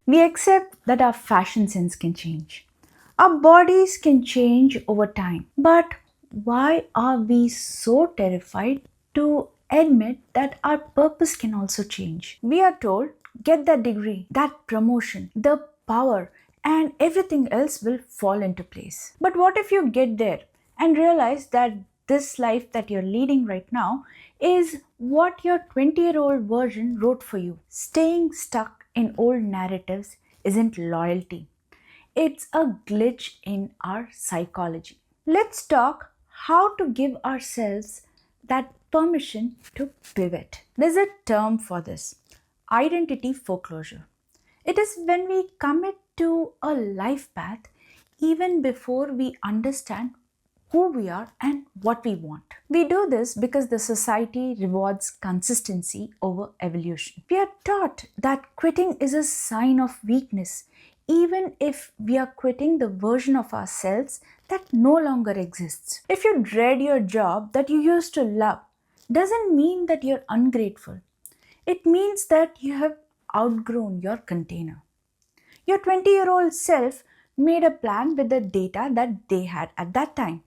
We accept that our fashion sense can change. Our bodies can change over time. But why are we so terrified to admit that our purpose can also change? We are told, get that degree, that promotion, the power, and everything else will fall into place. But what if you get there and realize that this life that you're leading right now is what your 20-year-old version wrote for you? Staying stuck in old narratives isn't loyalty. It's a glitch in our psychology. Let's talk how to give ourselves that permission to pivot. There's a term for this: identity foreclosure. It is when we commit to a life path even before we understand who we are and what we want. We do this because the society rewards consistency over evolution. We are taught that quitting is a sign of weakness, even if we are quitting the version of ourselves that no longer exists. If you dread your job that you used to love, doesn't mean that you're ungrateful. It means that you have outgrown your container. Your 20-year-old self made a plan with the data that they had at that time.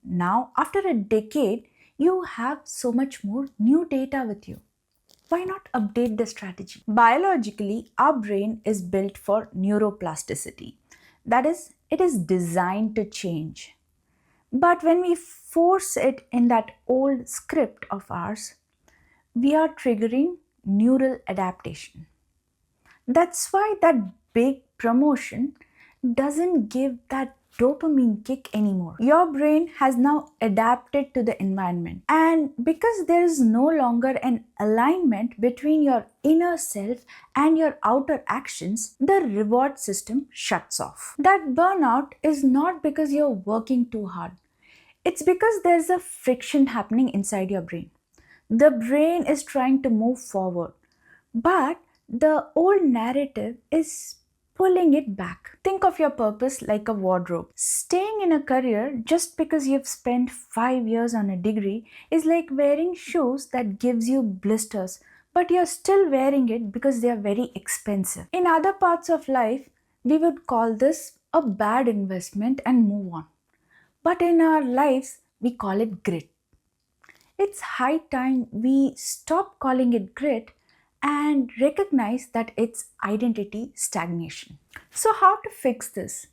Now, after a decade, you have so much more new data with you. Why not update the strategy? Biologically, our brain is built for neuroplasticity. That is, it is designed to change. But when we force it in that old script of ours, we are triggering neural adaptation. That's why that big promotion doesn't give that dopamine kick anymore. Your brain has now adapted to the environment. And because there is no longer an alignment between your inner self and your outer actions, the reward system shuts off. That burnout is not because you're working too hard. It's because there's a friction happening inside your brain. The brain is trying to move forward, but the old narrative is pulling it back. Think of your purpose like a wardrobe. Staying in a career just because you've spent 5 years on a degree is like wearing shoes that gives you blisters, but you're still wearing it because they are very expensive. In other parts of life, we would call this a bad investment and move on. But in our lives, we call it grit. It's high time we stop calling it grit and recognize that it's identity stagnation. So, how to fix this?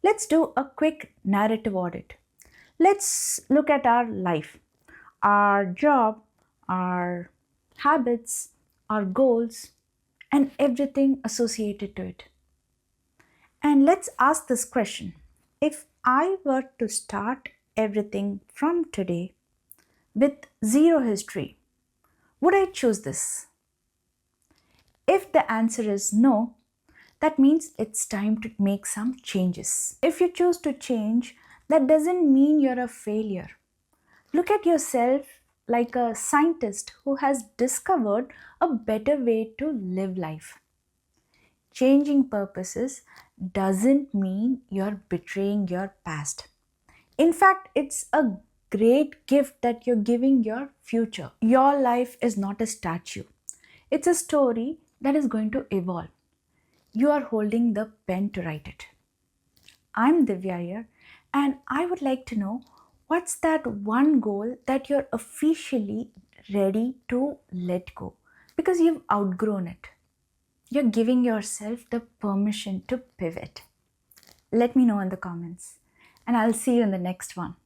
Let's do a quick narrative audit. Let's look at our life, our job, our habits, our goals, and everything associated to it. And let's ask this question: if I were to start everything from today with zero history, would I choose this? If the answer is no, that means it's time to make some changes. If you choose to change, that doesn't mean you're a failure. Look at yourself like a scientist who has discovered a better way to live life. Changing purposes doesn't mean you're betraying your past. In fact, it's a great gift that you're giving your future. Your life is not a statue. It's a story that is going to evolve. You are holding the pen to write it. I'm Divya Iyer, and I would like to know, what's that one goal that you're officially ready to let go because you've outgrown it. You're giving yourself the permission to pivot. Let me know in the comments, and I'll see you in the next one.